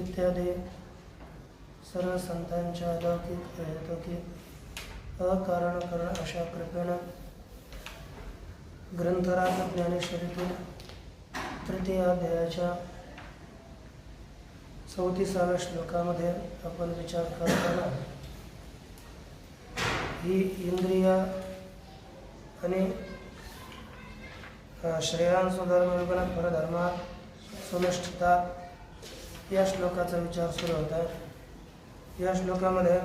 इत्यादी सर्व संतांच्या अलौकिक अलौकिक अकारण करण अशा कृपेनं ग्रंथराज ज्ञानेश्वरीतील तृतीय अध्यायाच्या 34व्या श्लोकामध्ये आपण विचार करताना ही इंद्रिय आणि श्रेयांसुधर्मविगुण परधर्मात सुनिष्ठता या श्लोकाचा विचार सुरू होता. या श्लोकामध्ये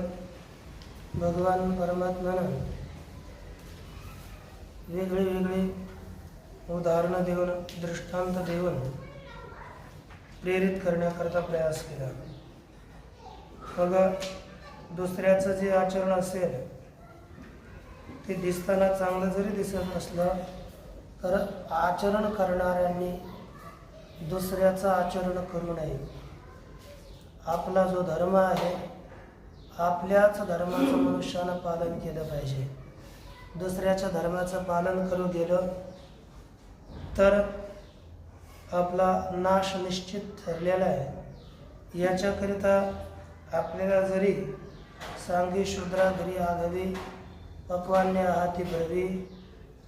भगवान परमात्म्यानं वेगळी वेगळी उदाहरणं देऊन दृष्टांत देऊन प्रेरित करण्याकरता प्रयास केला. मग दुसऱ्याचं जे आचरण असेल ते दिसताना चांगलं जरी दिसत असलं तर आचरण करणाऱ्यांनी दुसऱ्याचं आचरण करू नये. आपला जो धर्म आहे आपल्याच धर्माचं मनुष्यानं पालन केलं पाहिजे. दुसऱ्याच्या धर्माचं पालन करू गेलं तर आपला नाश निश्चित ठरलेला आहे. याच्याकरिता आपल्याला जरी सांगी शूद्रा घरी आघावी पक्वान्य हाती भरवी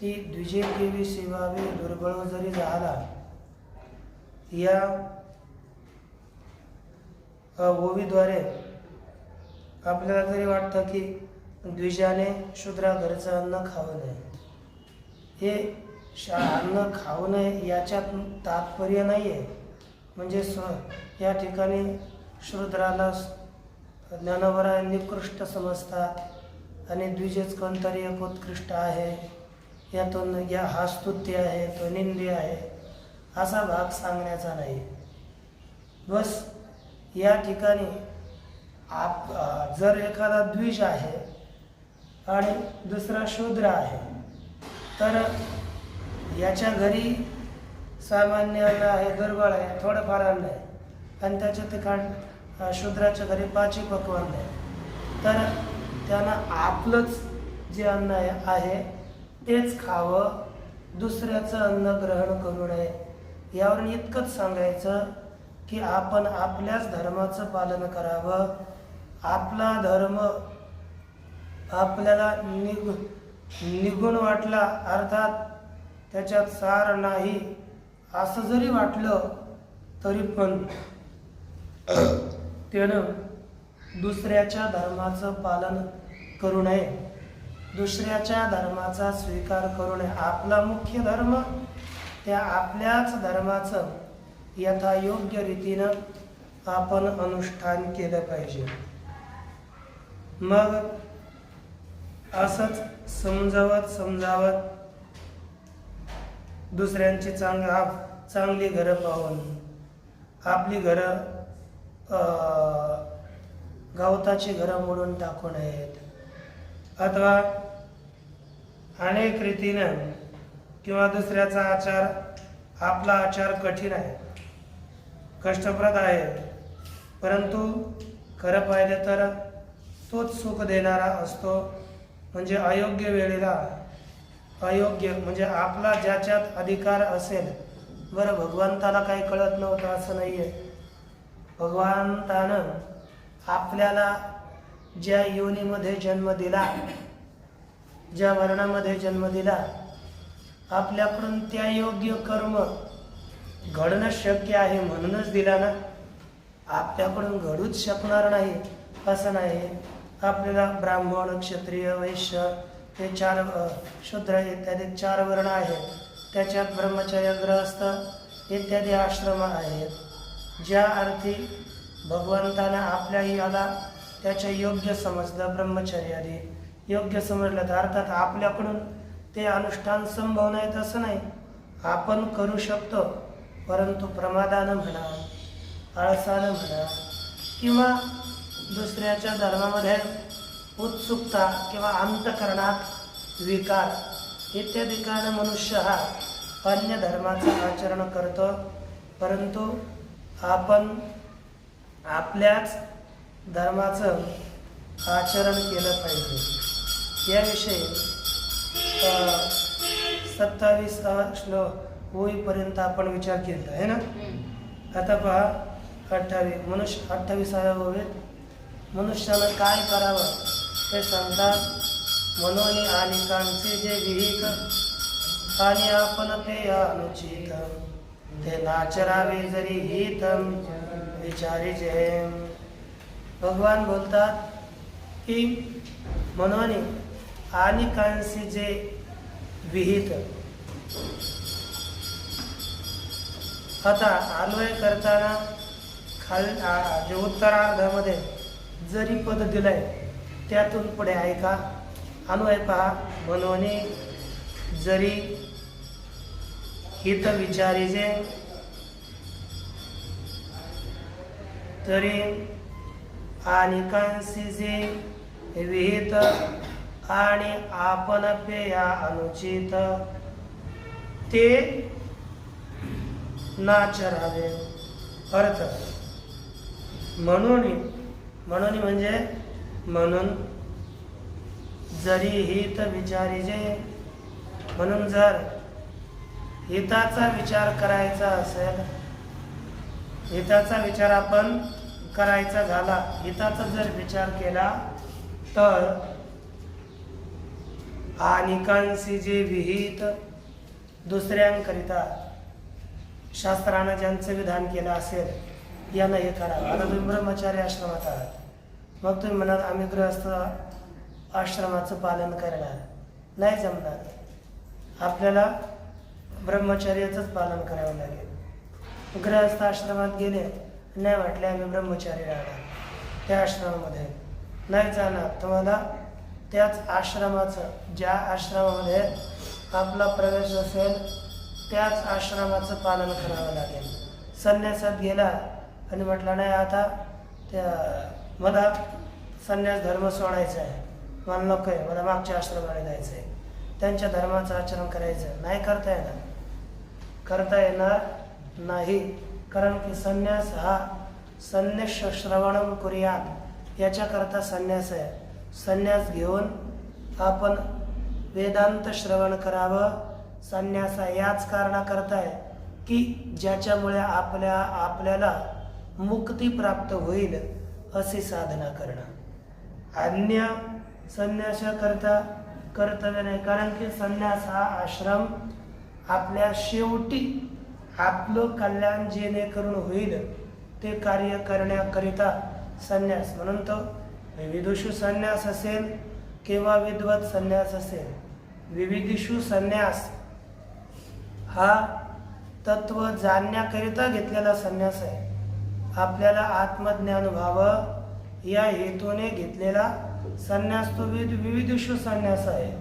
ती द्विजे केवी सेवावी दुर्बळ जरी झाला या ओवीद्वारे आपल्याला जरी वाटतं की द्विजाने शूद्रा घरचं अन्न खावं नये. हे अन्न खाऊ नये याच्यात तात्पर्य नाही आहे. म्हणजे या ठिकाणी शूद्राला ज्ञानवरा निकृष्ट समजतात आणि द्विजेच कोणतरी एक उत्कृष्ट आहे, यातून हा स्तुत्य आहे, तो निंदी आहे असा भाग सांगण्याचा नाही. बस या ठिकाणी जर एखादा द्विज आहे आणि दुसरा शूद्र आहे तर याच्या घरी सामान्य अन्न आहे, दुर्बळ आहे, थोडंफार अन्न आहे आणि त्याच्या ठिकाण शूद्राच्या घरी पाची पक्वान्न आहे, तर त्यानं आपलंच जे अन्न आहे तेच खावं, दुसऱ्याचं अन्न ग्रहण करू नये. यावरून इतकंच सांगायचं की आपण आपल्याच धर्माचं पालन करावं. आपला धर्म आपल्याला निगुण वाटला अर्थात त्याच्यात सार नाही असं जरी वाटलं तरी पण त्यानं दुसऱ्याच्या धर्माचं पालन करू नये, दुसऱ्याच्या धर्माचा स्वीकार करू नये. आपला मुख्य धर्म त्या आपल्याच धर्माचं यथायोग्य रीतीनं आपण अनुष्ठान केलं पाहिजे. मग असंच समजावत दुसऱ्यांची चांगली घरं पाहून आपली घरं गवताची घरं मोडून टाकू नयेत, अथवा अनेक रीतीनं किंवा दुसऱ्याचा आचार, आपला आचार कठीण आहे, कष्टप्रद आहे, परंतु खरं पाहिलं तर तोच सुख देणारा असतो. म्हणजे अयोग्य वेळेला अयोग्य म्हणजे आपला ज्याच्यात अधिकार असेल. बरं, भगवंताला काही कळत नव्हतं असं नाही आहे. भगवंतानं आपल्याला ज्या योनीमध्ये जन्म दिला, ज्या वर्णामध्ये जन्म दिला, आपल्याकडून त्या योग्य कर्म घडणं शक्य आहे म्हणूनच दिला ना. आपल्याकडून घडूच शकणार नाही असं नाही. आपल्याला ब्राह्मण, क्षत्रिय, वैश्य हे 4 शूद्र इत्यादी 4 वर्ण आहेत. त्याच्यात ब्रह्मचर्य, गृहस्थ इत्यादी आश्रम आहेत. ज्या अर्थी भगवंतानं आपल्या याला त्याच्या योग्य समजलं, ब्रह्मचर्यादी योग्य समजलं, तर अर्थात आपल्याकडून ते अनुष्ठान संभव नाहीत असं नाही. आपण करू शकतो, परंतु प्रमादानं म्हणा, आळसानं म्हणा, किंवा दुसऱ्याच्या धर्मामध्ये उत्सुकता किंवा अंतःकरणात विकार इत्यादी कारण मनुष्य हा अन्य धर्माचं आचरण करतो. परंतु आपण आपल्याच धर्माचं आचरण केलं पाहिजे. याविषयी 27 श्लोक होईपर्यंत आपण विचार केला आहे ना. आता पहा 28व्या ओळीत मनुष्यानं काय करावं ते सांगतात. मनोनी अनेकांचे जे विहित आणि आपण पेय अनुचित, ते नाचरावे जरी हित विचारी जे. भगवान बोलतात की मनोनी अनेकांचे जे विहित. आता अन्वय करताना जे उत्तरार्धामध्ये जरी पद दिलंय त्यातून पुढे ऐका. अन्वय पहा. मनोनी जरी हित विचारीजे, तरी अनेकांशी जे विहित आणि आपण पेया अनुचित, ते नाचरावे. अर्थ म्हणून म्हणजे म्हणून जरी हित विचारीजे, म्हणून जर हिताचा विचार करायचा असेल, हिताचा विचार आपण करायचा झाला, हिताचा जर विचार केला तर अनेकांशी जे विहित दुसऱ्यांकरिता शास्त्रानं ज्यांचं विधान केलं असेल यानं हे करावं. आता तुम्ही ब्रह्मचारी आश्रमात आहात, मग तुम्ही म्हणाल आम्ही गृहस्थ आश्रमाचं पालन करणार, नाही जमणार. आपल्याला ब्रह्मचर्याचंच पालन करावं लागेल. गृहस्थ आश्रमात गेले, नाही म्हटले आम्ही ब्रह्मचारी राहणार, त्या आश्रमामध्ये नाही जाणार. तुम्हाला त्याच आश्रमाचं, ज्या आश्रमामध्ये आपला प्रवेश असेल त्याच आश्रमाचं पालन करावं लागेल. संन्यासात गेला आणि म्हटलं नाही आता मला संन्यास धर्म सोडायचा आहे, मला नको आहे, मला मागच्या आश्रमाला जायचं आहे, त्यांच्या धर्माचं आचरण करायचं नाही. करता येणार नाही. कारण की संन्यास हा संन्यास श्रवणम कुर्यात याच्याकरता संन्यास आहे. संन्यास घेऊन आपण वेदांत श्रवण करावं. संन्यास याच कारणाकरता आहे की ज्याच्यामुळे आपल्याला मुक्ती प्राप्त होईल अशी साधना करणं. अन्य संन्यासाकरता कर्तव्य नाही. कारण की संन्यास हा आश्रम आपल्या शेवटी आपलं कल्याण जेणेकरून होईल ते कार्य करण्याकरिता संन्यास. म्हणून तो विविधुषु संन्यास असेल किंवा विद्वत संन्यास असेल, विविधिषु संन्यास हा तत्व जाणण्याकरिता घेतलेला संन्यास आहे. आपल्याला आत्मज्ञान व्हावं या हेतूने घेतलेला संन्यास तो विविधिषु संन्यास आहे.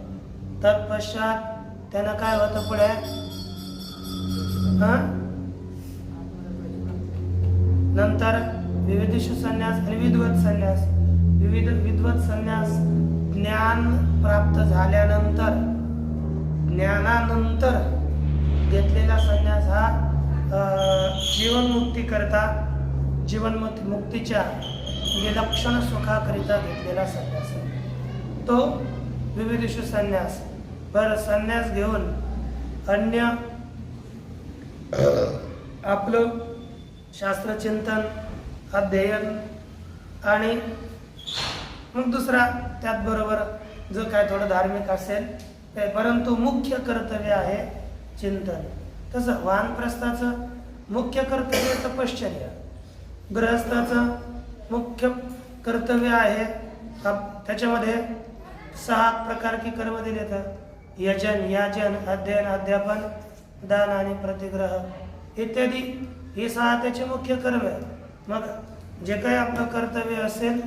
तत्पश्चात त्यानं काय होतं, पुढे हा नंतर विविधिषु संन्यास आणि विद्वत संन्यास. विद्वत संन्यास ज्ञान प्राप्त झाल्यानंतर, ज्ञानानंतर घेतलेला संन्यास हा जीवनमुक्ती करता, जीवनमुक्तीच्या विलक्षण सुखाकरिता घेतलेला संन्यास आहे तो विविधिषु संन्यास. बरं, संन्यास घेऊन अन्य आपलं शास्त्रचिंतन, अध्ययन आणि मग दुसरा त्याचबरोबर जो काय थोडं धार्मिक असेल ते, परंतु मुख्य कर्तव्य आहे चिंतन. तसं वानप्रस्थाचं मुख्य कर्तव्य तपश्चर्या, गृहस्थाचं मुख्य कर्तव्य आहे त्याच्यामध्ये 6 प्रकार की कर्म दिले तर यजन, याजन, अध्ययन, अध्यापन, दान आणि प्रतिग्रह इत्यादी. हे 6 त्याचे मुख्य कर्म आहे. मग जे काही आपलं कर्तव्य असेल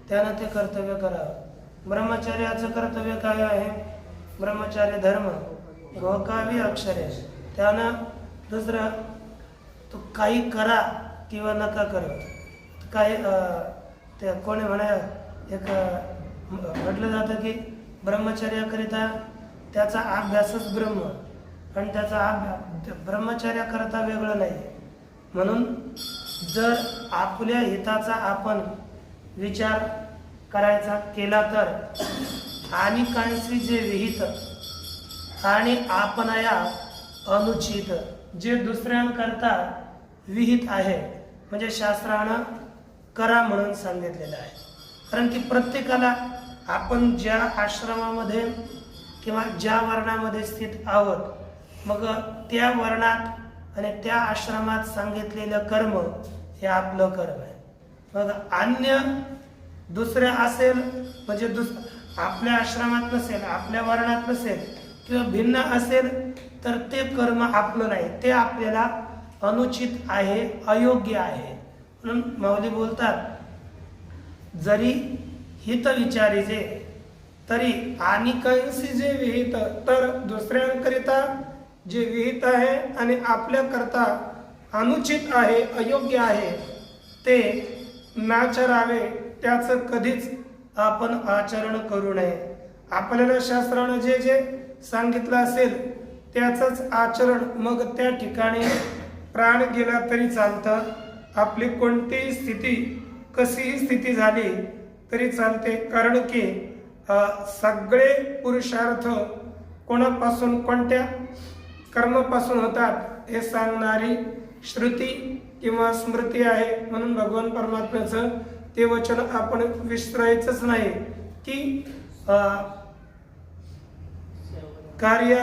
त्यानं ते कर्तव्य करावं. ब्रह्मचर्याचं कर्तव्य काय आहे? ब्रह्मचार्य धर्म गोकावी अक्षरे. त्यानं दुसरं तो काही करा किंवा नका करा. काही ते कोणी म्हणा एक म्हटलं जातं की ब्रह्मचर्याकरिता त्याचा अभ्यासच ब्रह्म आणि त्याचा ब्रह्मचर्याकरता वेगळं नाही. म्हणून जर आपल्या हिताचा आपण विचार करायचा केला तर आणि कांशी जे विहित आणि आपणाया अनुचित जे दुसऱ्यांकरता विहित आहे म्हणजे शास्त्रानं करा म्हणून सांगितलेलं आहे. कारण की प्रत्येकाला आपण ज्या आश्रमामध्ये किंवा ज्या वर्णामध्ये स्थित आहोत मग त्या वर्णात आणि त्या आश्रमात सांगितलेलं कर्म हे आपलं कर्म आहे. मग अन्य दुसऱ्या असेल म्हणजे आपल्या आश्रमात नसेल, आपल्या वर्णात नसेल किंवा भिन्न असेल तर ते कर्म आपलं नाही, ते आपल्याला अनुचित आहे, अयोग्य आहे. म्हणून माऊली बोलतात जरी हित विचारीजे तरी आणि कैसी जे विहित. तर दुसऱ्यांकरिता जे विहित आहे आणि आपल्याकरता अनुचित आहे, अयोग्य आहे ते नाचरावे, त्याचं कधीच आपण आचरण करू नये. आपल्याला शास्त्रानं जे जे सांगितलं असेल त्याचंच आचरण. मग त्या ठिकाणी प्राण गेला तरी चालतं, आपली कोणतीही स्थिती कशीही स्थिती झाली तरी चालते. कारण की सगळे पुरुषार्थ कोणापासून कोणत्या कर्मापासून होतात हे सांगणारी श्रुती किंवा स्मृती आहे. म्हणून भगवान परमात्म्याचं ते वचन आपण विसरायचंच नाही की कार्य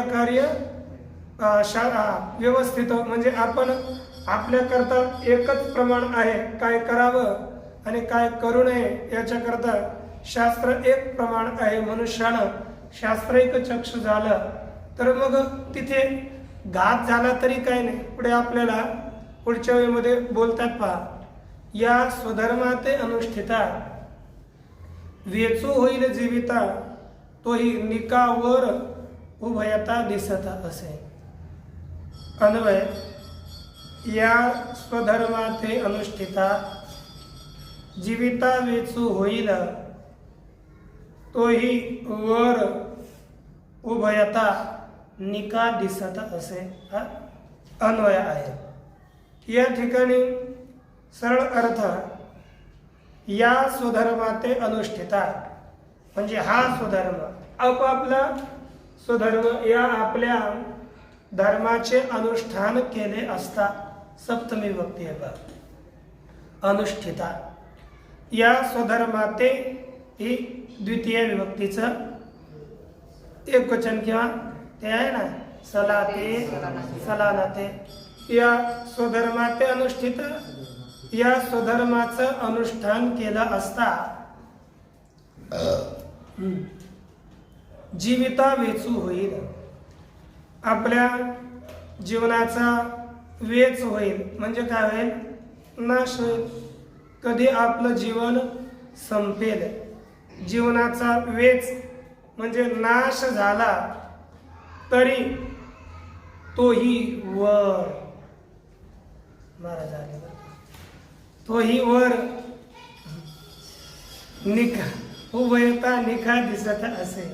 व्यवस्थित म्हणजे आपण आपल्याकरता एकच प्रमाण आहे, काय करावं आणि काय करू नये याच्याकरता शास्त्र एक प्रमाण आहे. मनुष्यानं शास्त्रैक चक्षु झालं तर मग तिथे घात झाला तरी काही नाही. पुढे आपल्याला पुढच्या वेळेमध्ये बोलतात पहा, या स्वधर्माते अनुष्ठिता वेचू होईल जीविता तोही निकावर उभयता दिसता असे. अन्वय, या स्वधर्माते अनुष्ठिता जीविता वेचू होईल तोही वर उभयता निका दिसत असे हा अन्वय आहे. या ठिकाणी सरळ अर्थ या स्वधर्माते अनुष्ठिता म्हणजे हा स्वधर्म, आपापला स्वधर्म या आपल्या धर्माचे अनुष्ठान केले असता. सप्तमी विभक्ती आहे बघ, अनुष्ठिता. या स्वधर्माते ही द्वितीय विभक्तीचं एक वचन किंवा ते आहे ना, सलाते सलानाते. या स्वधर्माते अनुष्ठित, या स्वधर्माचं अनुष्ठान केलं असता जीविता वेचू होईल, आपल्या जीवनाचा वेच होईल. म्हणजे काय होईल? नाश होईल. कधी आपलं जीवन संपेल, जीवनाचा वेच म्हणजे नाश झाला तरी तोही वर महाराज आले बरं का. तोही वर निखा उभयता निखा दिसत असे.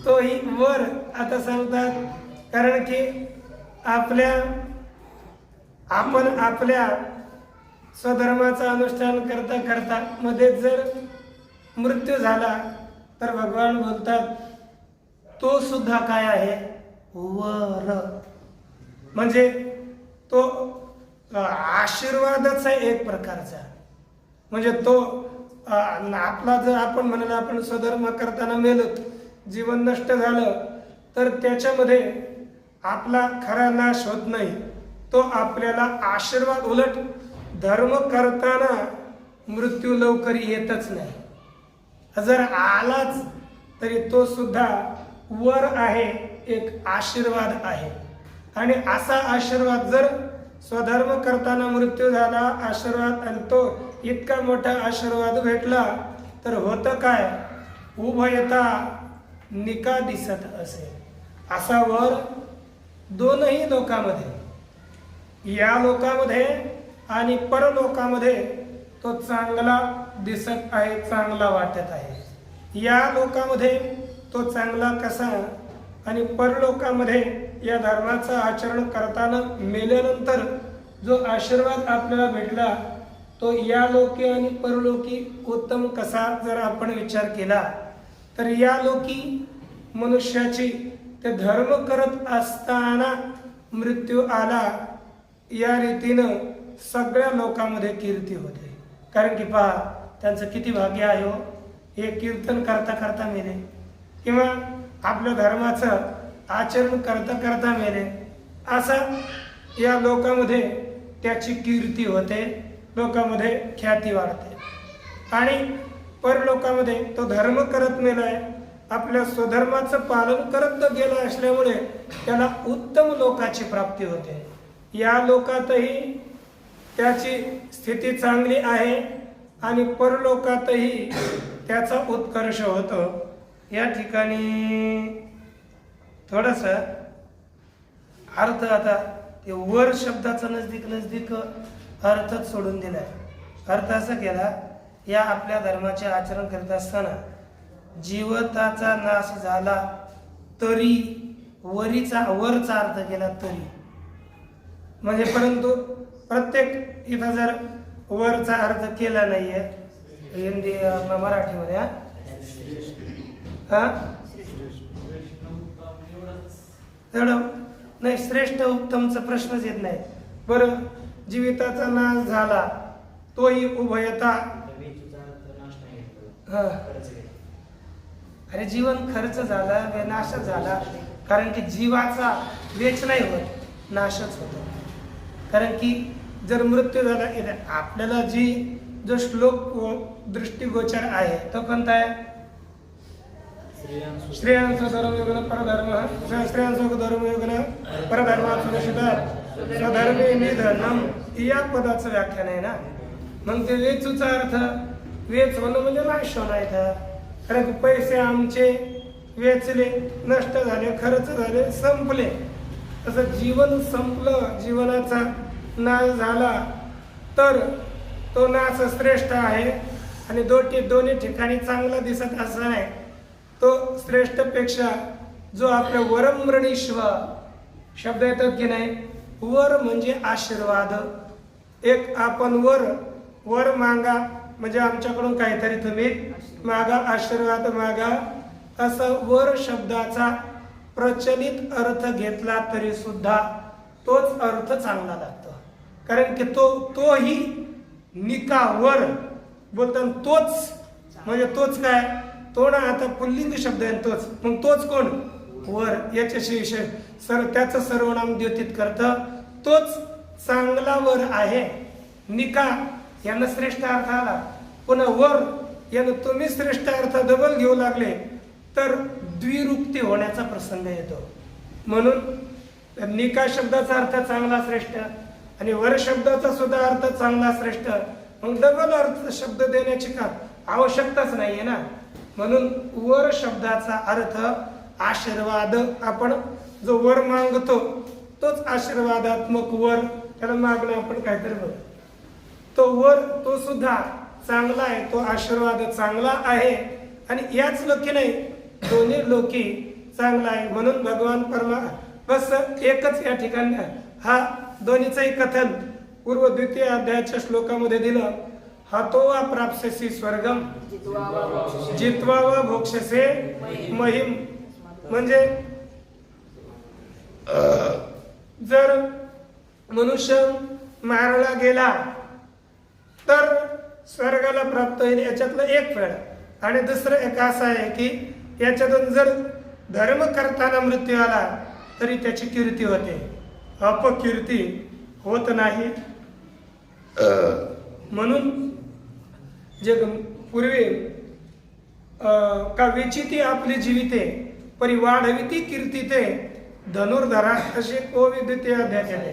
तोही वर आता सांगतात, कारण की आपण आपल्या स्वधर्माचं अनुष्ठान करता करता मध्ये जर मृत्यू झाला तर भगवान बोलतात तो सुद्धा काय आहे, वर. म्हणजे तो आशीर्वादच आहे एक प्रकारचा. म्हणजे तो आपला जर आपण म्हणाला आपण स्वधर्म करताना मेलत, जीवन नष्ट झालं, तर त्याच्यामध्ये आपला खरा नाश होत नाही. तो आपल्याला आशीर्वाद, उलट धर्म करताना मृत्यू लवकर येतच नाही. जर आलाच तरी तो सुद्धा वर आहे, एक आशीर्वाद आहे. आणि असा आशीर्वाद जर स्वधर्म करताना मृत्यू झाला आशीर्वाद, आणि तो इतका मोठा आशीर्वाद भेटला तर होतं काय, उभयता निका दिसत असे. असा वर दोनही लोकांमध्ये, या लोकामध्ये आणि परलोकामध्ये तो चांगला दिसत आहे, चांगला वाटत आहे. या लोकामध्ये तो चांगला कसा आणि परलोकामध्ये या धर्माचं आचरण करताना मेल्यानंतर जो आशीर्वाद आपल्याला भेटला तो या लोकी आणि परलोकी उत्तम कसा जर आपण विचार केला तर या लोकी मनुष्याची ते धर्म करत असताना मृत्यू आला, या रीतीनं सगळ्या लोकांमध्ये कीर्ती होते. कारण की पहा त्यांचं किती भाग्य आहे हो, हे कीर्तन करता करता मेले किंवा आपल्या धर्माचं आचरण करता करता मेले. असं या लोकांमध्ये त्याची कीर्ती होते, लोकांमध्ये ख्याती वाढते. आणि परलोकामध्ये तो धर्म करत मेलाय, आपल्या स्वधर्माचं पालन करत गेला असल्यामुळे त्याला उत्तम लोकाची प्राप्ती होते. या लोकातही त्याची स्थिती चांगली आहे आणि परलोकातही त्याचा उत्कर्ष होतो. या ठिकाणी थोडस अर्थ, आता ते वर शब्दाचा नजदीक अर्थच सोडून दिलाय. अर्थ असा केला, या आपल्या धर्माचे आचरण करत असताना जीवताचा नाश झाला तरी, वरचा अर्थ केला तरी. म्हणजे परंतु प्रत्येक इथं जर वरचा अर्थ केला नाहीये हिंदी मराठीमध्ये, एवढं नाही, श्रेष्ठ उत्तमचा प्रश्नच येत नाही. बरं, जीविताचा नाश झाला तोही उभयता, अरे जीवन खर्च झाला, नाशच झाला. कारण की जीवाचा वेच नाही होत, नाशच होतो. कारण की जर मृत्यू झाला, आपल्याला जो श्लोक दृष्टीगोचर आहे तो कोणता आहे, श्रेयांसो धर्मयुगन परधर्म, श्रेयांसो धर्मयुगन परधर्मात स्वधर्मे निधनम, या पदाचं व्याख्यान आहे ना. मग ते वेचूचा अर्थ, वेच होणं म्हणजे नाश होणं आहे. कारण की पैसे आमचे वेचले, नष्ट झाले, खर्च झाले, संपले. तसं जीवन संपलं, जीवनाचा नाश झाला तर तो नाश श्रेष्ठ आहे. आणि दोन्ही ठिकाणी चांगला दिसत असा आहे, तो श्रेष्ठपेक्षा जो आपल्या वरमरणीश्व शब्द येतात की नाही, वर म्हणजे आशीर्वाद. एक आपण वर मागा, म्हणजे आमच्याकडून काहीतरी तुम्ही मागा, आशीर्वाद मागा, असं वर शब्दाचा प्रचलित अर्थ घेतला तरी सुद्धा तोच अर्थ चांगला लागतो. कारण की तोही निका वर बोलताना तोच, म्हणजे तोच काय, तो ना आता पुल्लिंग शब्द आहे तोच, मग तोच कोण, वर. याच्याशी विषय त्याचं सर्वनाम द्योतित करतं, तोच चांगला वर आहे. निका यांना श्रेष्ठ अर्थ आला, पुन्हा वर यानं तुम्ही श्रेष्ठ अर्थ डबल घेऊ लागले तर द्विरुक्ती होण्याचा प्रसंग येतो. म्हणून निका शब्दाचा अर्थ चांगला श्रेष्ठ आणि वर शब्दाचा सुद्धा अर्थ चांगला श्रेष्ठ, मग डबल अर्थ शब्द देण्याची का आवश्यकताच नाहीये ना. म्हणून वर शब्दाचा अर्थ आशीर्वाद. आपण जो वर मागतो तोच आशीर्वादात्मक वर, त्याला मागणं आपण काहीतरी बघ, तो वर तो सुद्धा चांगला आहे, तो आशीर्वाद चांगला आहे. आणि याच लोकी नाही, दोन्ही लोकी चांगला आहे. म्हणून भगवान बस एकच या ठिकाणी हा दोन्हीचंही कथन पूर्व द्वितीय अध्यायाच्या श्लोकामध्ये दिलं. हातो वा प्राप्स्यसि स्वर्गम जित्वा वा भोक्षसे महिम. म्हणजे जर मनुष्य मारला गेला तर स्वर्गाला प्राप्त होईल, याच्यातलं एक फळ. आणि दुसरं एक असं आहे की याच्यातून जर धर्म करताना मृत्यू आला तरी त्याची कीर्ती होते, अपकीर्ती होत नाही. म्हणून जे पूर्वी का विचिती आपली जीविते परी वाढविती कीर्ती ते धनुर्धरा असे कोविद्युते अध्याय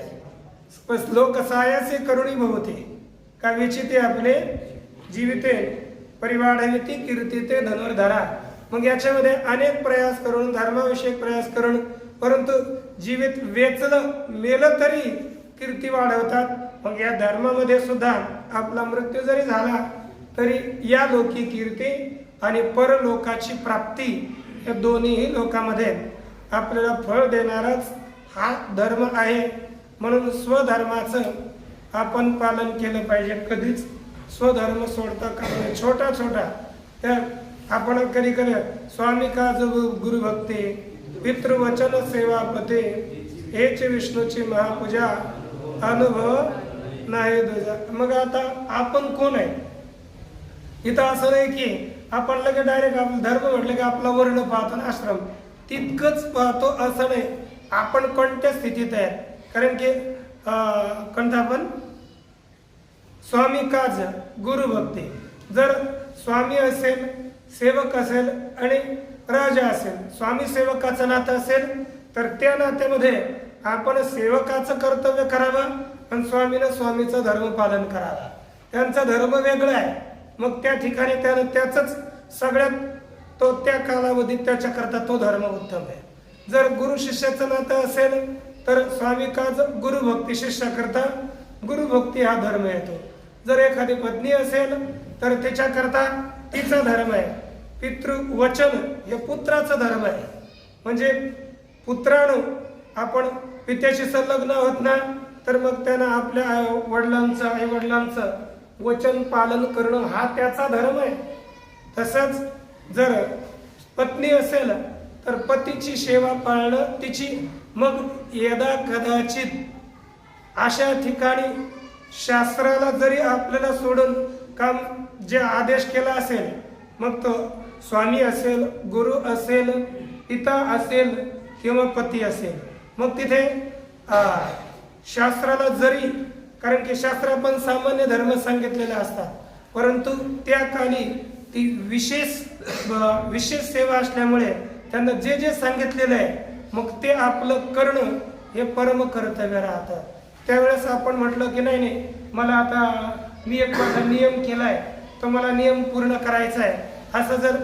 श्लोक सायासे करुणी भवते. का विचिती आपले जीविते परिवाढविती कीर्ती ते धनुर्धरा. मग याच्यामध्ये अनेक प्रयास करून धर्माविषयक प्रयास करून, परंतु जीवित वेचलं मेलं तरी कीर्ती वाढवतात. मग या धर्मामध्ये सुद्धा आपला मृत्यू जरी झाला तरी या लोकी कीर्ती आणि परलोकाची प्राप्ती या दोन्ही लोकांमध्ये आपल्याला फळ देणाराच हा धर्म आहे. म्हणून स्वधर्माचं आपण पालन केलं पाहिजे. कधीच स्वधर्म सोडता कामा नये. छोटा छोटा त्या आपण कधी कधी स्वामी काज गुरुभक्ती पितृवचन सेवापते हेच विष्णूची महापूजा अनुभव नाही तुझा. मग आता आपण कोण आहे? इथं असं नाही की आपण लगेच डायरेक्ट आपला धर्म म्हटलं की आपला वर्ण पाहतो ना, आश्रम तितकंच पाहतो असं नाही. आपण कोणत्या स्थितीत आहे? कारण की कोणता आपण स्वामी काज गुरुभक्ती, जर स्वामी असेल, सेवक असेल आणि राजा असेल, स्वामी सेवकाचं नातं असेल तर त्या नात्यामध्ये आपण सेवकाचं कर्तव्य करावं आणि स्वामीनं स्वामीचं धर्म पालन करावं. त्यांचा धर्म वेगळा आहे. मग त्या ठिकाणी त्यानं त्याचंच सगळ्यात तो त्या कालावधीत त्याच्याकरता तो धर्म उत्तम आहे. जर गुरु शिष्याचं नातं असेल तर स्वामी काज गुरुभक्ती, शिष्याकरता गुरुभक्ती हा धर्म येतो. जर एखादी पत्नी असेल तर त्याच्याकरता तिचा धर्म आहे. पितृवचन हे पुत्राचं धर्म आहे. म्हणजे पुत्रानं आपण पित्याशी संलग्न होत ना तर मग त्यानं आपल्या आई वडिलांचं वचन पालन करणं हा त्याचा धर्म आहे. तसंच जर पत्नी असेल तर पतीची सेवा पाळणं तिची. मग यदा कदाचित अशा ठिकाणी शास्त्राला जरी आपल्याला सोडून काम जे आदेश केला असेल, मग तो स्वामी असेल, गुरु असेल, पिता असेल किंवा पती असेल, मग तिथे शास्त्राला जरी, कारण की शास्त्र पण सामान्य धर्म सांगितलेले असतात, परंतु त्या काली ती विशेष सेवा असल्यामुळे त्यांना जे जे सांगितलेलं आहे मग ते आपलं करणं हे परम कर्तव्य राहतं. त्यावेळेस आपण म्हटलं की नाही मला आता मी एक माझा नियम केलाय तो मला नियम पूर्ण करायचा आहे, असं जर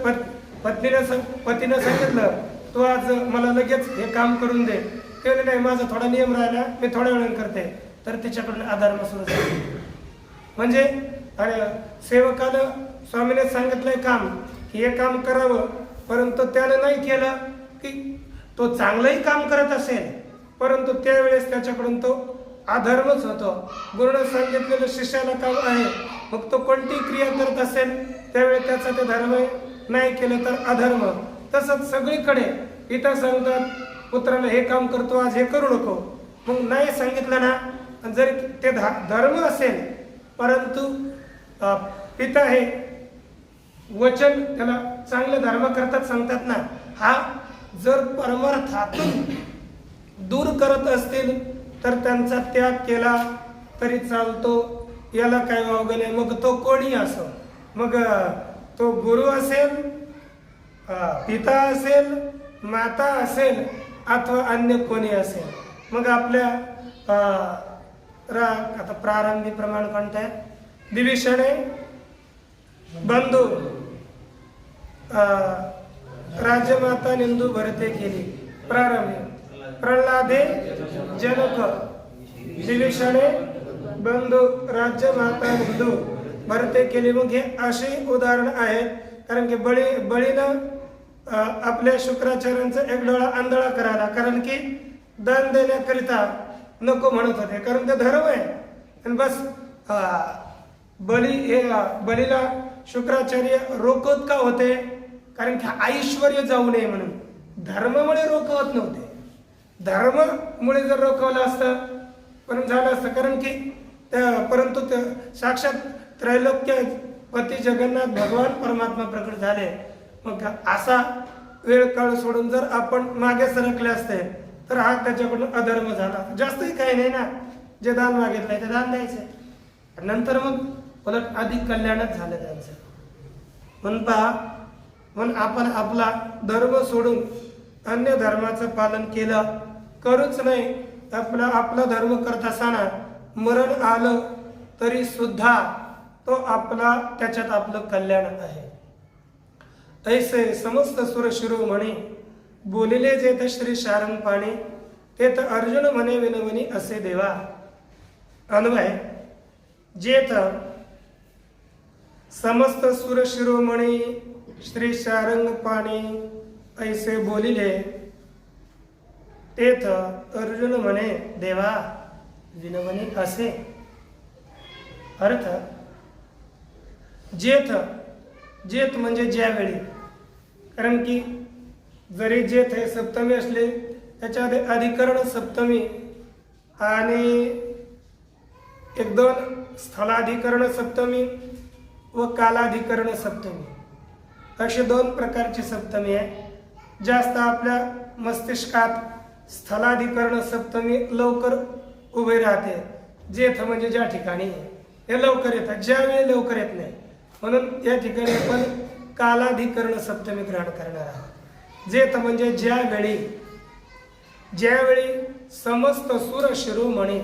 पतीनं सांगितलं तो आज मला लगेच हे काम करून दे, ते नाही माझा थोडा नियम राहिला मी थोड्या वेळाने करते, तर त्याच्याकडून अधर्म सुरू झाला. म्हणजे सेवकानं स्वामीने सांगितलंय काम की हे काम करावं, परंतु त्यानं नाही केलं की तो चांगलंही काम करत असेल परंतु त्यावेळेस त्याच्याकडून तो अधर्मच होतो. गुरुनं सांगितलेलं शिष्याला काम आहे, मग तो कोणती क्रिया करत असेल त्यावेळेस त्याचा ते धर्म नाही केलं तर अधर्म. तसंच सगळीकडे पिता सांगतात पुत्राला हे काम करतो आज हे करू नको, मग नाही सांगितलं ना जरी ते धर्म असेल परंतु पिता हे वचन त्याला चांगलं धर्म करतात सांगतात ना, हा जर परमार्थातून दूर करत असतील तर त्यांचा त्याग केला तरी चालतो, याला काय वावगं नाही. मग तो कोणी असो, मग तो गुरु असेल, पिता असेल, माता असेल अथवा अन्य कोणी असेल. मग आपल्या आता प्रारंभी प्रमाण कोणतं आहे? दिविषणे बंधू राज्यमाता निंदू भरते केली. प्रारंभी प्रल्हादे जनक विभीषणे बंधू राज्य माता बंधू भरते केले. मग हे असे उदाहरण आहेत. कारण की बळीनं आपल्या शुक्राचार्यांचा एक डोळा आंधळा करायला, कारण की दान देण्याकरिता नको म्हणत होते, कारण ते धर्म आहे. आणि बस बळीला शुक्राचार्य रोखत का होते, कारण की ऐश्वर्य जाऊ नये म्हणून. धर्मामुळे रोखवत नव्हते. धर्मामुळे जर रोखवलं असतं पण झालं असतं, कारण की परंतु साक्षात त्रैलोक्य पती जगन्नाथ भगवान परमात्मा प्रकट झाले. मग असा वेळ काळ सोडून जर आपण मागे सरकले असते तर हा त्याच्याकडून अधर्म झाला. जास्तही काही नाही ना, जे दान मागितलंय ते दान द्यायचंय. नंतर मग उलट अधिक कल्याणच झालं त्यांचं. म्हणून पहा, म्हणून आपण आपला धर्म सोडून अन्य धर्माचं पालन केलं करूच नाही. आपला धर्म करत असताना मरण आलं तरी सुद्धा तो त्याच्यात आपलं कल्याण आहे. ऐसे समस्त सुर शिरो म्हणे बोलिले जेथ श्री शारंग पाणी तेथ अर्जुन म्हणे विनवनी असे देवा. अन्वय जेथ समस्त सुर शिरोमणी श्री शारंग पाणी ऐसे बोलिले तेथ अर्जुन म्हणे देवा विनवनी असे. अर्थ जेथ म्हणजे ज्यावेळी, कारण की जरी जेथ हे सप्तमी असले त्याच्यामध्ये अधिकरण सप्तमी आणि एक दोन स्थलाधिकरण सप्तमी व कालाधिकरण सप्तमी असे दोन प्रकारची सप्तमी आहे. जास्त आपल्या मस्तिष्कात स्थलाधिकरण सप्तमी लवकर उभे राहते. जेथ म्हणजे ज्या ठिकाणी हे लवकर येतात, ज्यावेळी लवकर येत नाही, म्हणून या ठिकाणी आपण कालाधिकरण सप्तमी ग्रहण करणार आहोत. जेथ म्हणजे ज्यावेळी समस्त सुर शिरोमणी,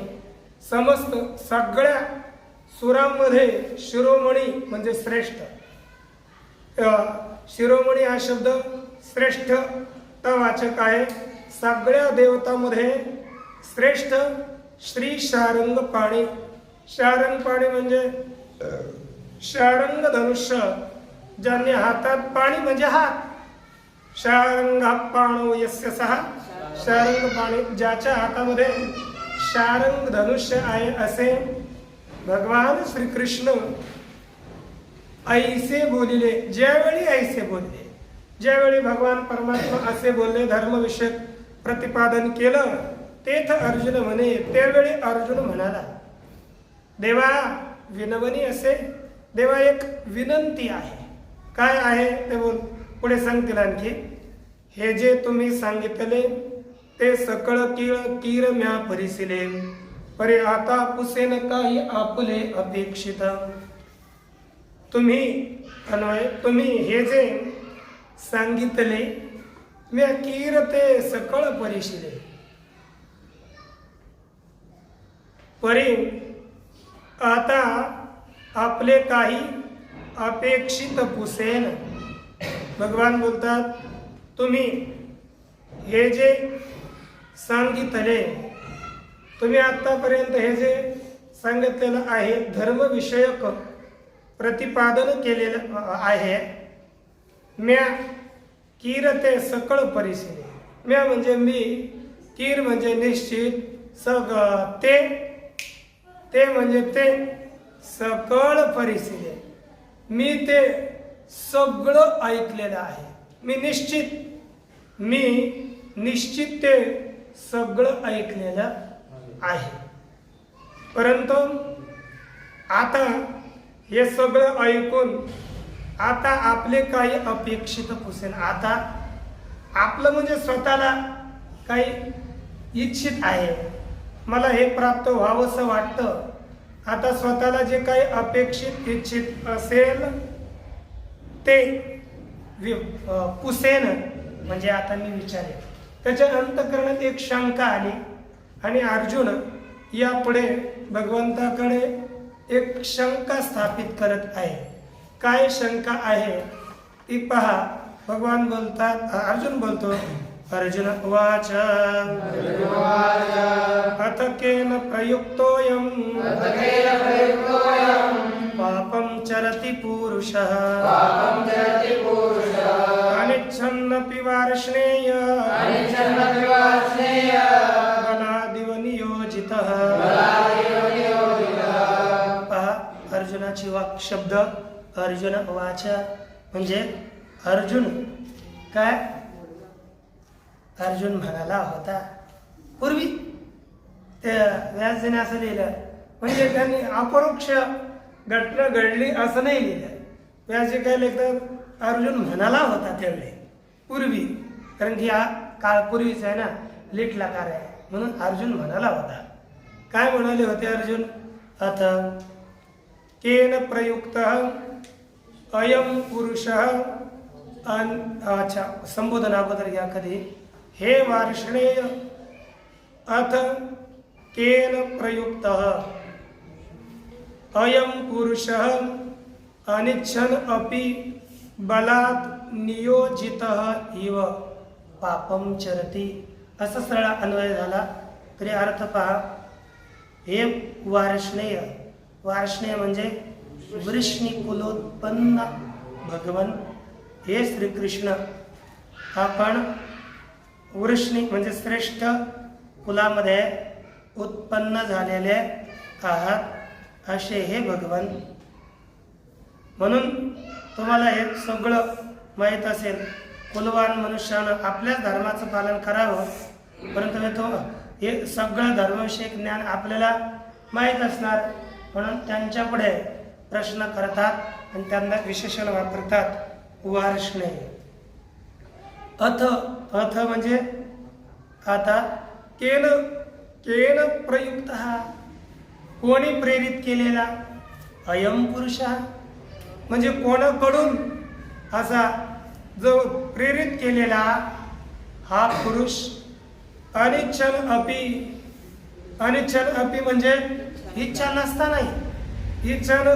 समस्त सगळ्या सुरांमध्ये शिरोमणी म्हणजे श्रेष्ठ. शिरोमणी हा शब्द श्रेष्ठ वाचक आहे. सगळ्या देवतांमध्ये श्रेष्ठ श्री शारंग पाणी. शारंग पाणी म्हणजे शारंग धनुष्य, ज्यांनी हातात पाणी म्हणजे हात. शारंग पाणो यस्य सहा शारंग पाणी, ज्याच्या हातामध्ये शारंग धनुष्य आहे असे भगवान श्रीकृष्ण ऐसे बोलिले. ज्यावेळी ऐसे बोलले, ज्यावेळी भगवान परमात्मा असे बोलले, धर्मविषयक प्रतिपादन केलं, तेथ अर्जुन म्हणे, त्यावेळी अर्जुन म्हणाला देवा विनवनी असे. देवा एक विनंती आहे. काय आहे ते पुढे सांगतील आणखी. हे जे तुम्ही सांगितले ते सकळ कीर म्या परिसिले, परे आता पुसेन काही आपले अपेक्षित. तुम्ही हे जे सांगितले म्या कीर ते सकळ परिशिले, परी आता आपले काही अपेक्षित पुसेन. भगवान बोलतात तुम्ही हे जे सांगितले, तुम्ही आतापर्यंत हे जे सांगितलेलं आहे धर्मविषयक प्रतिपादन केलेलं आहे. म्या कीरते सकळ परिसिले. म्या म्हणजे मी, कीर म्हणजे निश्चित, ते म्हणजे ते सकळ परिसिले. मी ते सगळं ऐकलेलं आहे. मी निश्चित ते सगळं ऐकलेलं आहे. परंतु आता हे सगळं ऐकून आता आपले काही अपेक्षित पुसेल. आता आपलं म्हणजे स्वतःला काही इच्छित आहे, मला हे प्राप्त व्हावंसं वाटतं. आता स्वतःला जे काही अपेक्षित इच्छित असेल ते पुसेन म्हणजे आता मी विचारेन. त्याच्या अंतःकरणात एक शंका आली आणि अर्जुन यापुढे भगवंताकडे एक शंका स्थापित करत आहे. काय शंका आहे ती पहा. भगवान बोलतात, अर्जुन बोलतो अर्जुन उवाच अथ केन प्रयुक्तोऽयं पापं चरति पुरुषः अनिच्छन्नपि वार्ष्णेय बलादिव नियोजितः। पहा, अर्जुनाची वाक शब्द अर्जुन उवाच म्हणजे अर्जुन काय अर्जुन म्हणाला होता. पूर्वी त्या व्यासजीने असं लिहिलं, म्हणजे त्यांनी अपरोक्ष घटना घडली असं नाही लिहिलं. व्यासजी काय लिहितात, अर्जुन म्हणाला होता त्यावेळी पूर्वी, कारण की हा काळ पूर्वीचा आहे ना, लिटला कार आहे म्हणून अर्जुन म्हणाला होता. काय म्हणाले होते अर्जुन? अथ केन प्रयुक्त अयम पुरुष. अच्छा, संबोधन अगोदर घ्या कधी. हे वार्ष्णेय अथ केन प्रयुक्त अयम पुरुष अनिच्छन अपि बलात् नियोजितः इव पापम चरति. असं सरळ अन्वय झाला तरी अर्थ पहा. हे वार्ष्णेय, वार्ष्णेय म्हणजे वृष्णी कुलोत्पन्न भगवन हे श्रीकृष्ण. आपण वृष्णी म्हणजे श्रेष्ठ कुलामध्ये उत्पन्न झालेले आहात असे हे भगवान. म्हणून तुम्हाला हे सगळं माहीत असेल. कुलवान मनुष्यानं आपल्याच धर्माचं पालन करावं, परंतु हे सगळं धर्मविषयक ज्ञान आपल्याला माहीत असणार, म्हणून त्यांच्यापुढे प्रश्न करतात आणि त्यांना विशेषण वापरतात. वार्ष्णे अथ, अथ म्हणजे आता केन केन प्रयुक्त, कोणी प्रेरित केलेला. अयम पुरुष म्हणजे कोणाकडून असा जो प्रेरित केलेला हा पुरुष. अनिच्छन अपि, अनिच्छन अपि म्हणजे इच्छा नसतानाही, इच्छा न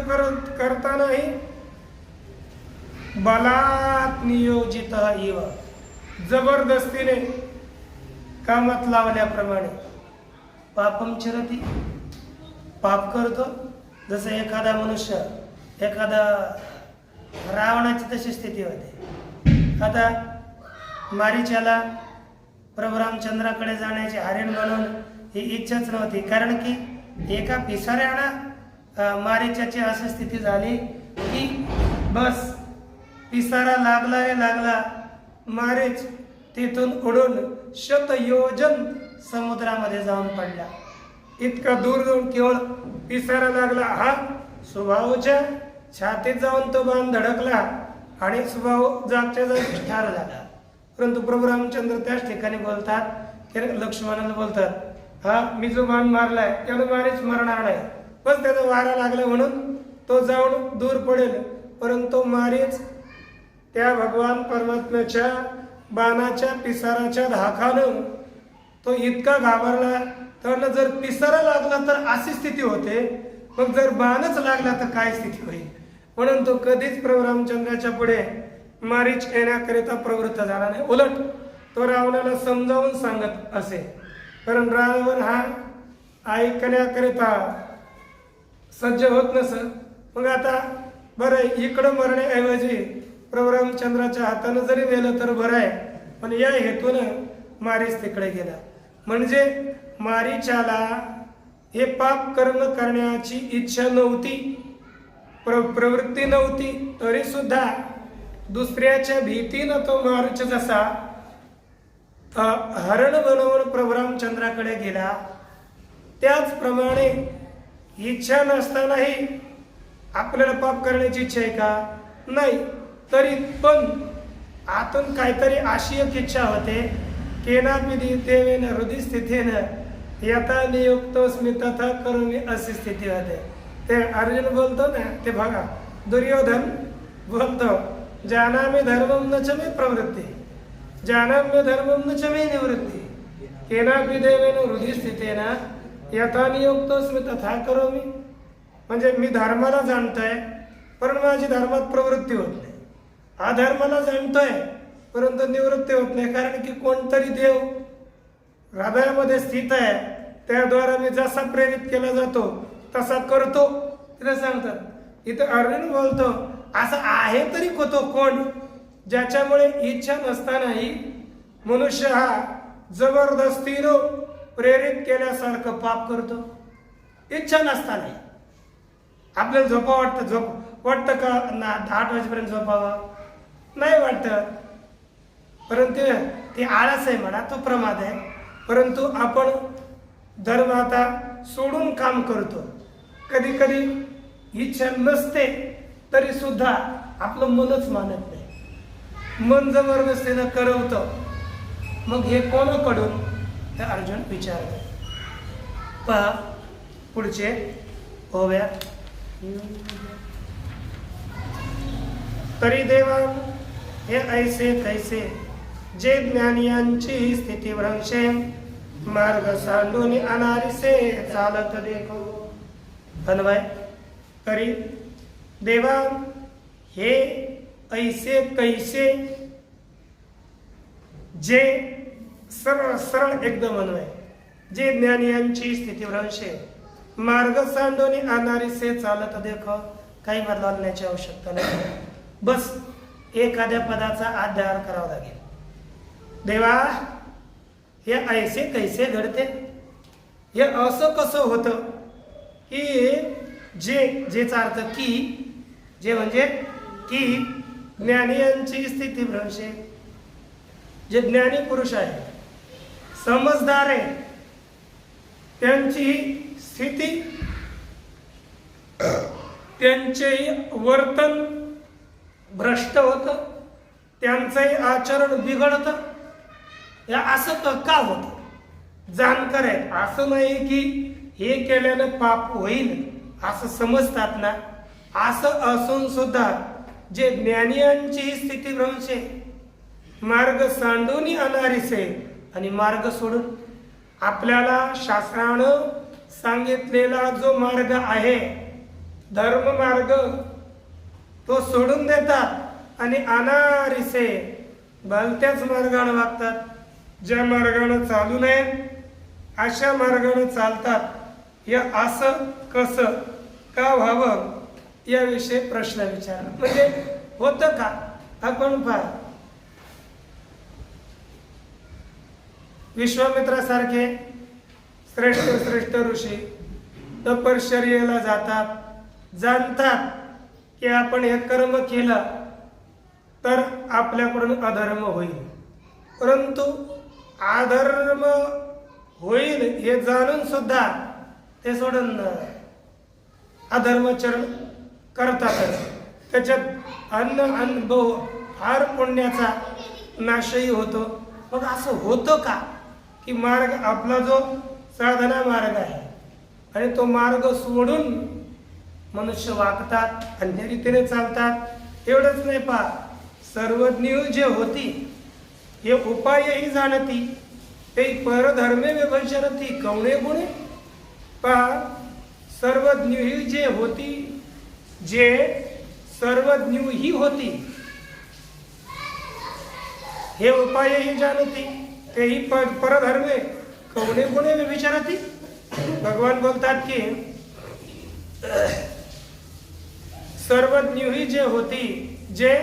करतानाही बलात् नियोजित इव, जबरदस्तीने कामात लावल्याप्रमाणे. पापम चरती, पाप करतो. जसं एखादा मनुष्य, एखादा रावणाची तशी स्थिती होते. आता मारीच्याला प्रभू रामचंद्राकडे जाण्याची हरिण म्हणून ही इच्छाच नव्हती, कारण की एका पिसाऱ्यानं मारीच्याची अशी स्थिती झाली की बस पिसारा लागला रे लागला. मारीच तिथून उडून शतयोजन समुद्रामध्ये जाऊन पडला. इतका दूर जाऊन केवळ पिसारा लागला, हा सुभाऊच्या छातीत जाऊन तो बाण धडकला आणि सुभाऊ जागच्या जागी ठार झाला. परंतु प्रभू रामचंद्र त्याच ठिकाणी बोलतात, लक्ष्मणाला बोलतात, हा मी जो बाण मारलाय त्यानं मारीच मरणार नाही, बस त्याचा वारा लागला म्हणून तो जाऊन दूर पडेल. परंतु मारीच त्या भगवान परमात्म्याच्या बाणाच्या पिसाराच्या धाकानं तो इतका घाबरला. तर जर पिसारा लागला तर अशी स्थिती होते, मग जर बाणच लागला तर काय स्थिती होईल. म्हणून तो कधीच प्रभू रामचंद्राच्या पुढे मारीच येण्याकरिता प्रवृत्त झाला नाही. उलट तो रावणाला समजावून सांगत असे, कारण रावण हा ऐकण्याकरिता सज्ज होत नसत. मग आता बरं, इकडं मरण्याऐवजी प्रभू रामचंद्राच्या हातानं जरी गेलं तर बरं आहे, पण या हेतूनं मारीच तिकडे गेला. म्हणजे मारीच्याला हे पाप कर्म करण्याची इच्छा नव्हती, प्रवृत्ती नव्हती, तरी सुद्धा दुसऱ्याच्या भीतीनं तो मारीच जसा हरण बनवून प्रभू रामचंद्राकडे गेला, त्याचप्रमाणे इच्छा नसतानाही आपल्याला पाप करण्याची इच्छा आहे का? नाही. तरी पण आतून काहीतरी अशी एक इच्छा होते. केनापि देवेन हृदय स्थितीनं यथा नियुक्तोस्मि तथा करोमि अशी स्थिती होते. ते अर्जुन बोलतो ना, ते बघा दुर्योधन बोलतो, जानामि धर्मम न च मे प्रवृत्ति, जानाम्य धर्मम न च मे निवृत्ति, केनापि देवेन हृदय स्थितीनं यथा नियुक्तोस्मि तथा करोमि. म्हणजे मी धर्माला जाणतोय पण माझी धर्मात प्रवृत्ती होत नाही. अधर्माला जाणतोय परंतु निवृत्ती होत नाही, कारण की कोणतरी देव हृदयामध्ये स्थित आहे, त्याद्वारा मी जसा प्रेरित केला जातो तसा करतो. तिला सांगतात इथं अर्जुन बोलतो असं आहे तरी तो कोण ज्याच्यामुळे इच्छा नसतानाही मनुष्य हा जबरदस्तीनं प्रेरित केल्यासारखं पाप करतो. इच्छा नसताना आपल्याला वाटतं का 8 वाजेपर्यंत झोपावं, नाही वाटत. परंतु ते आळस आहे म्हणा, तो प्रमाद आहे. परंतु आपण धर्म आता सोडून काम करतो. कधी कधी इच्छा नसते तरी सुद्धा आपलं मनच मानत नाही, मन जबरदस्तीनं करवतं. मग हे कोणाकडून, हे अर्जुन विचारतो. पहा पुढचे ओव्या. तरी देवा हे ऐसे कैसे जे ज्ञानियांची स्थिती भ्रंशे मार्ग सांडून अनारिसे चालत देखो. अन्वय. तरी देवा हे ऐसे कैसे जे सरळ सरळ एकदम अन्वय, जे ज्ञानियांची स्थिती भ्रंशे मार्ग सांडून अनारिसे चालत देखो. काही बदलण्याची आवश्यकता नाही, बस एखाद्या पदाचा अध्यार करावा लागेल. देवा हे ऐसे कैसे घडते, हे असं कसं होतं की जेचा अर्थ की, जे म्हणजे की ज्ञानियांची स्थिती भ्रंशे, जे ज्ञानी पुरुष आहे, समजदार आहे, त्यांची स्थिती, त्यांचेही वर्तन भ्रष्ट होतं, त्यांचंही आचरण बिघडतं. या असं का होतं? जाणकार आहे, असं नाही की हे केल्यानं पाप होईल असं समजतात ना. असं असून सुद्धा जे ज्ञानियांची स्थिती भ्रंशे मार्ग सांडून अनारिसे, आणि मार्ग सोडून आपल्याला शास्त्रानं सांगितलेला जो मार्ग आहे धर्म मार्ग तो सोडून देतात आणि अनारिसे भलत्याच मार्गाने वागतात. ज्या मार्गाने चालू नये अशा मार्गाने चालतात. या असं कसं का व्हावं याविषयी प्रश्न विचारला. म्हणजे होतं का? आपण पहा, विश्वामित्रासारखे श्रेष्ठ श्रेष्ठ ऋषी तपश्चर्येला जातात, जाणतात की आपण हे कर्म केलं तर आपल्याकडून अधर्म होईल, परंतु अधर्म होईल हे जाणून सुद्धा ते सोडून अधर्मचरण करतातच. त्याच्यात अनुभव फार पुण्याचा नाशही होतो. मग असं होतं का की मार्ग आपला जो साधना मार्ग आहे आणि तो मार्ग सोडून मनुष्य वागतात, अन्य रीतीने चालतात. एवढंच नाही, पहा सर्वज्ञ जे होती हे उपायही जाणती, ते परधर्मे विभजनती कवणे गुणे. पहा सर्वज्ञ ही जे होती, जे सर्वज्ञ ही होती, हे उपायही जाणती, तेही परधर्मे कवणे गुणे विचारती. भगवान बोलतात की सर्वज्ञ ही जे होती, जे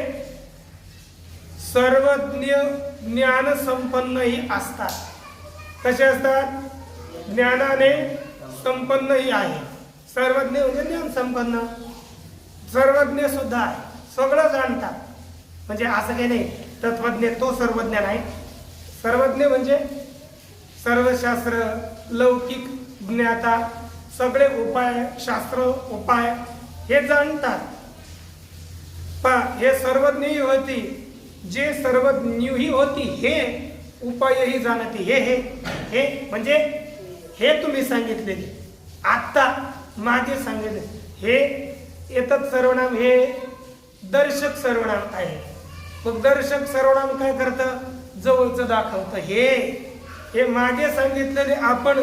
सर्वज्ञ ज्ञान संपन्नही असतात. कसे असतात? ज्ञानाने संपन्नही आहे. सर्वज्ञ म्हणजे ज्ञान संपन्न, सर्वज्ञ सुद्धा आहे, सगळं जाणतात. म्हणजे असं काही नाही तत्वज्ञ तो सर्वज्ञ नाही. सर्वज्ञ म्हणजे सर्वशास्त्र, लौकिक ज्ञाता, सगळे उपाय, शास्त्र उपाय हे जाणतात. पहा हे सर्वज्ञही होती, जे सर्वज्ञही होती हे उपायही जाणती. हे हे हे म्हणजे हे तुम्ही सांगितलेले, आत्ता मागे सांगितले, हे येतात सर्वनाम, हे दर्शक सर्वनाम आहे. मग दर्शक सर्वनाम काय करतं? जवळचं दाखवतं. हे मागे सांगितलेले, आपण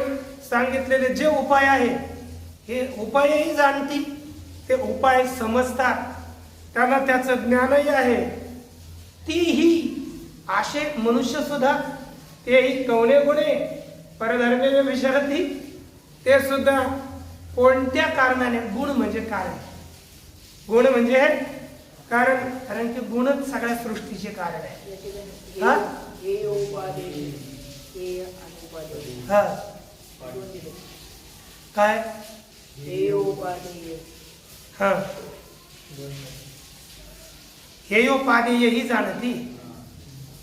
सांगितलेले जे उपाय आहे हे उपायही जाणती, ते उपाय समजतात, त्यांना त्याचं ज्ञानही आहे. तीही असे मनुष्य सुद्धा तेही कवने गुणे परधर्मे विचारती, ते सुद्धा कोणत्या कारणाने, गुण म्हणजे कारण, गुण म्हणजे कारण, कारण की गुणच सगळ्या सृष्टीचे कारण आहे. हा हा काय हा हे उपादेय ही जाणती.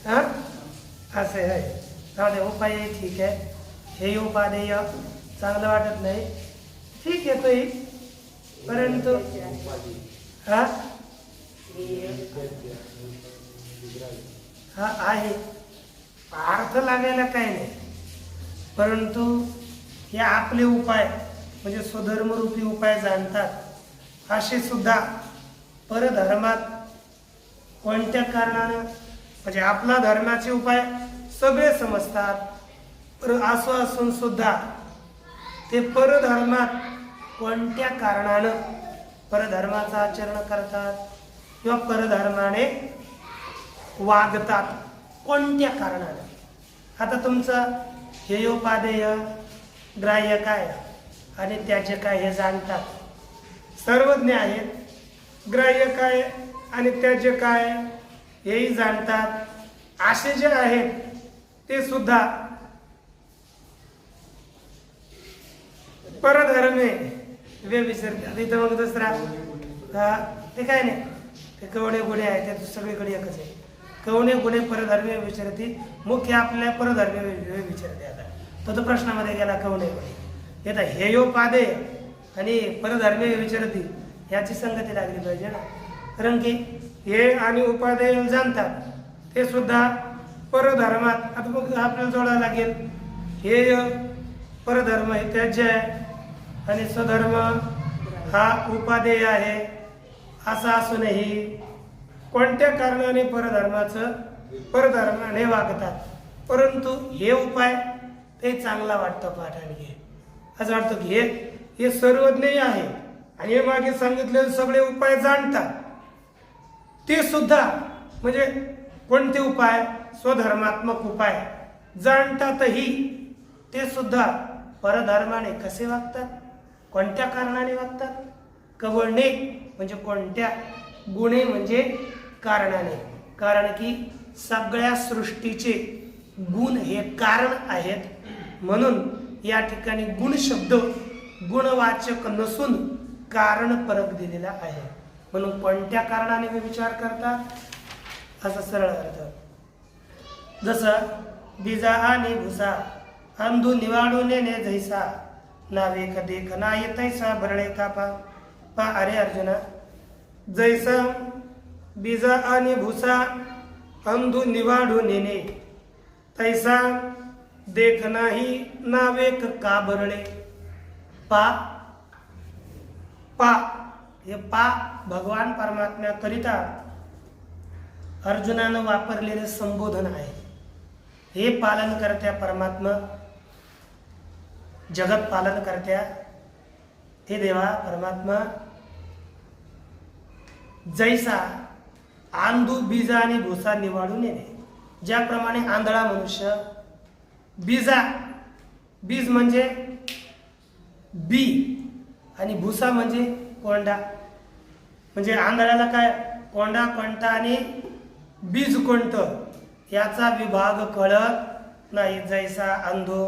हा असे आहे. राहू दे, उपाय ठीक आहे. हे उपादेय चांगलं वाटत नाही, ठीक आहे तोही, परंतु हा हा आहे, अर्थ लागायला काही नाही, परंतु हे आपले उपाय म्हणजे स्वधर्मरूपी उपाय जाणतात असे सुद्धा परधर्मात कोणत्या कारणानं, म्हणजे आपला धर्माचे उपाय सगळे समजतात, असं असून सुद्धा ते परधर्मात कोणत्या कारणानं परधर्माचं आचरण करतात किंवा परधर्माने वागतात, कोणत्या कारणाने. आता तुमचं हेयोपादेय ग्राह्य काय आणि त्याचे काय हे जाणतात, सर्वज्ञ आहेत. ग्राह्य काय आणि त्याचे काय हेही जाणतात. असे जे आहेत ते सुद्धा परधर्मे वे विसरतात. इथं मग दुसरा ते काय नाही, ते कवणे गुणे आहे, ते सगळीकडे एकच आहे. कवणे गुणे परधर्मे विचारती, मुख्य आपल्या परधर्मे विचारते. आता तो प्रश्नामध्ये गेला कवणे गुणे. येता हेयोपादे आणि परधर्मे विचारती याची संगती लागली पाहिजे ना, कारण की हे आणि उपादेय जाणतात ते सुद्धा परधर्मात. आता मग आपल्याला जोडावं लागेल, हे परधर्म हे त्याज्य आहे आणि स्वधर्म हा उपादेय आहे. असं असूनही कोणत्या कारणाने परधर्माने वागतात, परंतु हे उपाय ते चांगला वाटतं पाठ. आणि असं वाटतं की हे सर्वज्ञ आहे आणि हे मागे सांगितलेले सगळे उपाय जाणतात, ते सुद्धा म्हणजे कोणते उपाय, स्वधर्मात्मक उपाय जाणतातही ते सुद्धा परधर्माने कसे वागतात, कोणत्या कारणाने वागतात. कवळणे म्हणजे कोणत्या, गुणे म्हणजे कारणाने, कारण की सगळ्या सृष्टीचे गुण हे कारण आहेत. म्हणून या ठिकाणी गुण शब्द गुणवाचक नसून कारण परक दिलेला आहे. म्हणून कोणत्या कारणाने मी विचार करतात असा सरळ अर्थ. जसं बीजा आणि भुसा अंधू निवाडून नेणे जैसा, नावे कधी खना येतैसा भरणे कापा. पा अरे अर्जुना, जैसा बीजा आणि भुसा अंधू निवाडून नेणे तैसा देख नाही नावेक का भरणे. पा पा हे पा भगवान परमात्म्याकरिता अर्जुनानं वापरलेले संबोधन आहे. हे पालन करत्या परमात्मा, जगत पालन करत्या हे देवा परमात्मा, जैसा आंधू बीजा आणि भुसा निवाडून येणे. ज्याप्रमाणे आंधळा मनुष्य बीजा, बीज म्हणजे बी आणि भुसा म्हणजे कोंडा, म्हणजे आंधळ्याला काय कोंडा कोणता आणि बीज कोणतं याचा विभाग कळत नाही. जैसा अंधो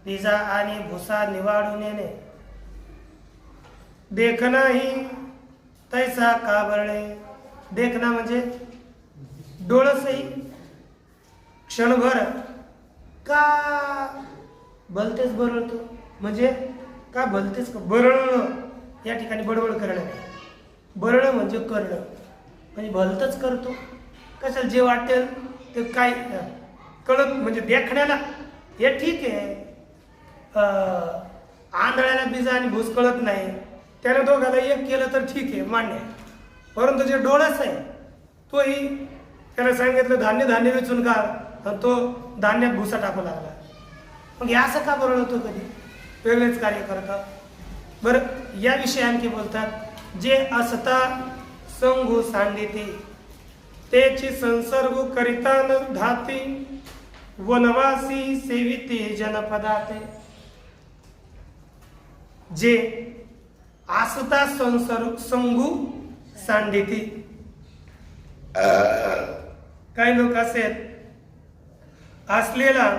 बीजा आणि भुसा निवाडून येणे, देखना ही तैसा का बरणे. देखना म्हणजे डोळसही क्षणभर का भलतेच बरळतो, म्हणजे का भलतेच बरळणं, या ठिकाणी बडबड करणं नाही. बरळणं म्हणजे करणं, म्हणजे भलतच करतो. कशाला जे वाटेल ते काय कळत, म्हणजे देखण्याला हे ठीक आहे. आंधळ्याला बीजा आणि भूस कळत नाही, त्याने दोघाला एक केलं तर ठीक आहे, मान्य आहे. परंतु जे डोळस आहे तोही त्याला सांगितलं धान्य धान्य वेचून काढ, आणि तो धान्यात भुसा टाकू लागला. मग हे असं का बरळतो, कधी वेगळेच कार्य करतात. बरं, याविषयी आणखी बोलतात, जे असता संघू सांडिते तेची संसर्ग करिता न धाती वनवासी सेविते जनपदाते. जे आसता संगू सांडिती. काही लोक असे असलेला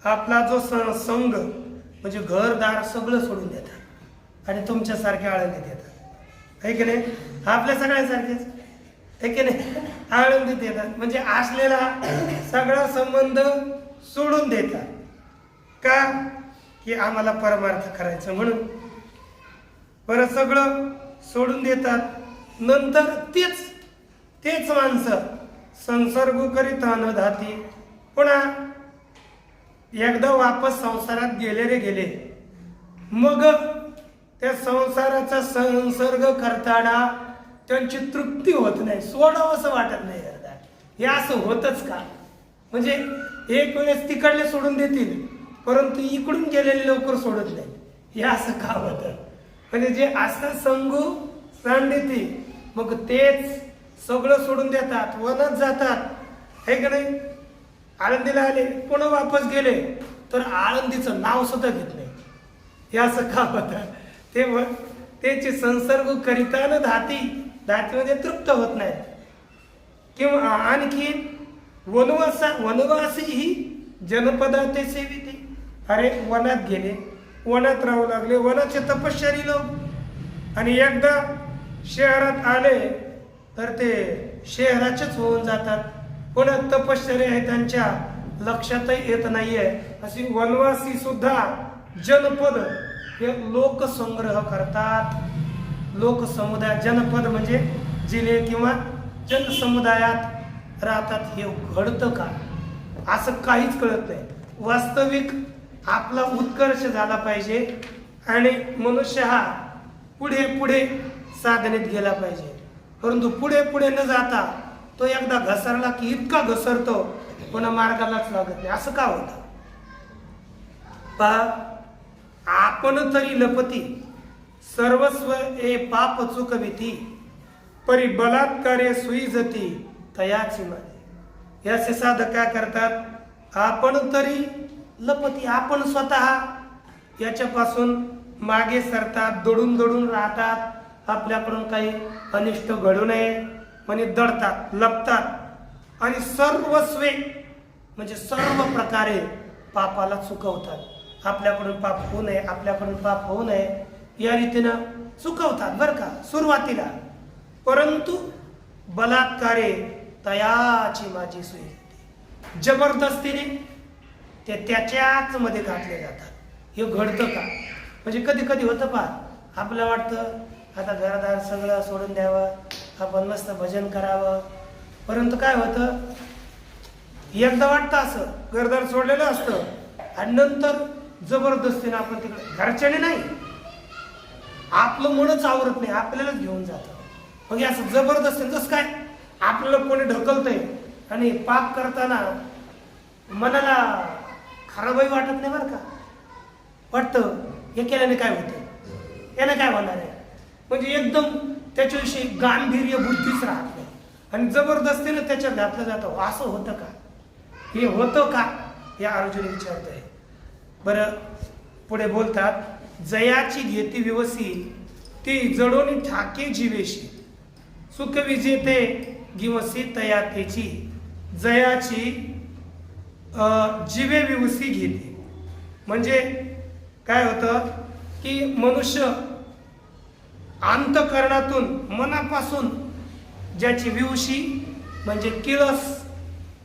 आपला जो संघ म्हणजे घरदार सगळं सोडून देतात आणि तुमच्यासारखे आळंदीत येतात, है की नाही? आपल्या सगळ्यांसारखेच, है की नाही? आळंदीत येतात म्हणजे असलेला सगळा संबंध सोडून देतात. का? की आम्हाला परमार्थ करायचं म्हणून. बरं, सगळं सोडून देतात. नंतर तेच माणसं संसर्ग करीता न धाती. पुन्हा एकदा वापस संसारात गेले रे गेले, मग त्या संसाराचा संसर्ग करताना त्यांची तृप्ती होत नाही, सोडावं असं वाटत नाही. हे असं होतच का? म्हणजे एक वेळेस तिकडले सोडून देतील, परंतु इकडून गेलेले लवकर सोडत नाही. हे असं का होतं? म्हणजे जे असं संगू सांडिती, मग तेच सगळं सोडून देतात, वनात जातात, है का नाही? आळंदीला आले, पुन्हा वापस गेले तर आळंदीचं नाव सुद्धा घेत नाही. हे असं का होतं? त्याचे संसर्ग करिता न धाती म्हणजे तृप्त होत नाही. किंवा आणखी वनवासी ही जनपदाते सेविते. अरे, वनात गेले, वनात राहू लागले, वनाचे तपश्चरी लोक, आणि एकदा शहरात आले तर ते शहराचेच होऊन जातात. पुन्हा तपश्चर्या आहे त्यांच्या लक्षातही येत नाहीये. अशी वनवासी सुद्धा जनपद हे लोकसंग्रह करतात. लोकसमुदाय, जनपद म्हणजे जिल्हे किंवा जनसमुदायात राहतात. हे घडतं का? असं काहीच कळत नाही. वास्तविक आपला उत्कर्ष झाला पाहिजे आणि मनुष्य हा पुढे पुढे साधनेत गेला पाहिजे. परंतु पुढे पुढे न जाता तो एकदा घसरला की इतका घसरतो, पुन्हा मार्गालाच लागत नाही. असं का होतं? पहा, आपण तरी लपती सर्वस्व ए पाप चूक भीती, परी बलात्कारे सुई जती तयाची माने. याचे साधक काय करतात? आपण तरी लपती, आपण स्वतः याच्यापासून मागे सरतात, दडून राहतात. आपल्याकडून काही अनिष्ट घडू नये म्हणून दडतात, लपतात आणि सर्वस्वे म्हणजे सर्व प्रकारे पापाला चुकवतात. आपल्याकडून पाप होऊ नये, आपल्याकडून पाप होऊ नये या रीतीनं चुकवतात बरं का सुरुवातीला. परंतु बलात्कारे तयाची माझी सोय, जबरदस्तीने ते त्याच्याच मध्ये घातले जातात. हे घडतं का? म्हणजे कधी कधी होतं पहा, आपल्याला वाटतं आता घरदार सगळं सोडून द्यावं, आपण मस्त भजन करावं, परंतु काय होतं? एकदा वाटतं असं, घरदार सोडलेलं असतं आणि नंतर जबरदस्तीने आपण तिकडे, घरच्याने नाही, आपलं मनच आवरत नाही, आपल्यालाच घेऊन जातं. मग असं जबरदस्तीने, जसं काय आपल्याला कोणी ढकलतंय आणि पाप करताना मनाला खराबही वाटत नाही बरं का. वाटतं हे केल्याने काय होतं, याने काय होणार आहे, म्हणजे एकदम त्याच्याविषयी गांभीर्य बुद्धीच राहत नाही आणि जबरदस्तीने त्याच्यात घातलं जातं. असं होतं का? हे होतं का? या अर्जुन विचारत आहे. बरं, पुढे बोलतात, जयाची घेती विवसी ती जडोनी ठाके जीवेशी, सुख विजेते गिवसी तया तेची. जयाची जीवे विवसी घेते म्हणजे काय होतं की मनुष्य अंतःकरणातून, मनापासून ज्याची विवशी म्हणजे किळस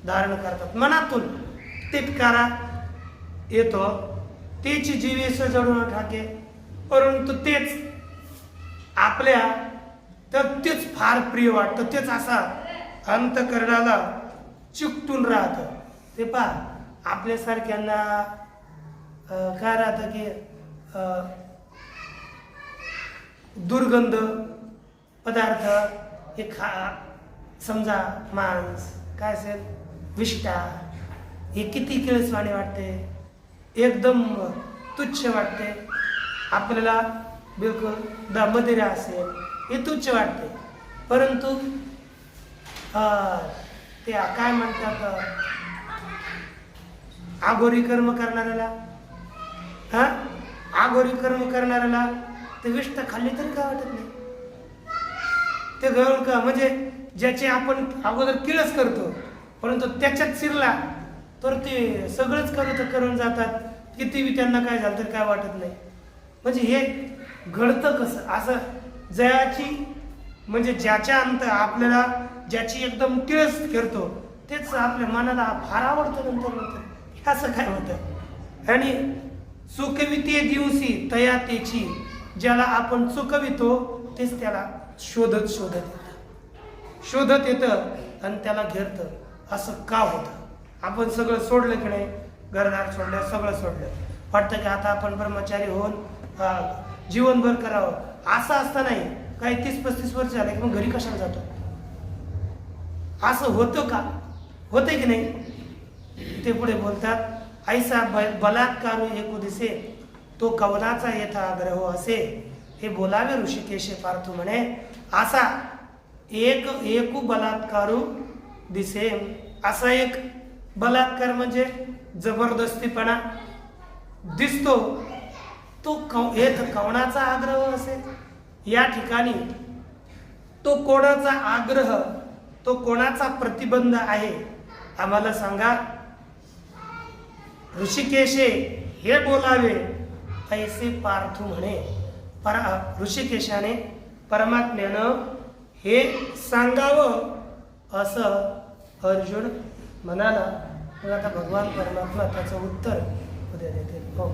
धारण करतात, मनातून तिटकारा येतो, त्याची जीवेश जडून ठाके. परंतु तेच आपल्या तर तेच फार प्रिय वाटतं, तेच असा अंतःकरणाला चिकटून राहतं. ते पहा, आपल्यासारख्यांना काय राहतं की दुर्गंध पदार्थ हे समजा मांस काय असेल, विष्ठा, हे किती किळसवाणे वाटते, एकदम तुच्छ वाटते आपल्याला. बिलकुल मदिरा असेल हे तुच्छ वाटते, परंतु ते काय म्हणतात, आगोरी कर्म करणाऱ्याला, हा आगोरी कर्म करणाऱ्याला ते विष्ट खाल्ली तरी काय वाटत नाही. ते गळून का म्हणजे ज्याचे आपण अगोदर किळस करतो, परंतु त्याच्यात शिरला तर ते सगळंच करून जातात. कितीही त्यांना काय झालं तर काय वाटत नाही. म्हणजे हे घडतं कसं असं, जयाची म्हणजे ज्याच्या अंत आपल्याला ज्याची एकदम किळस करतो तेच आपल्या मनाला फार आवडतं. नंतर असं काय होतं. आणि चुकविते दिवशी तया तेची, ज्याला आपण चुकवितो तेच त्याला शोधत येतं आणि त्याला घेरतं. असं का होतं. आपण सगळं सोडलं की नाही, घरदार सोडलं, सगळं सोडलं, वाटतं की आता आपण ब्रह्मचारी होऊन जीवनभर करावं. असं असतं नाही. काही 30-35 वर्ष झाले की मग घरी कशाला जातो. असं होतं का, होतंय की नाही. ते पुढे बोलतात, ऐसा बलात्कारू एकू दिसे, तो कवनाचा येथा आग्रह असे, हे बोलावे ऋषिकेशे पार्थू म्हणे. असा एकू बलात्कारू दिसे, असा एक बलात्कार म्हणजे जबरदस्तीपणा दिसतो, तो कवनाचा आग्रह असेल. या ठिकाणी तो कोणाचा आग्रह, तो कोणाचा प्रतिबंध आहे आम्हाला सांगा. ऋषिकेशे हे बोलावे ऐसे पार्थू म्हणे. ऋषिकेशाने परमात्म्यानं हे सांगावं असं अर्जुन म्हणाला. मग आता भगवान परमात्मा त्याचं उत्तर उद्या देते. हो.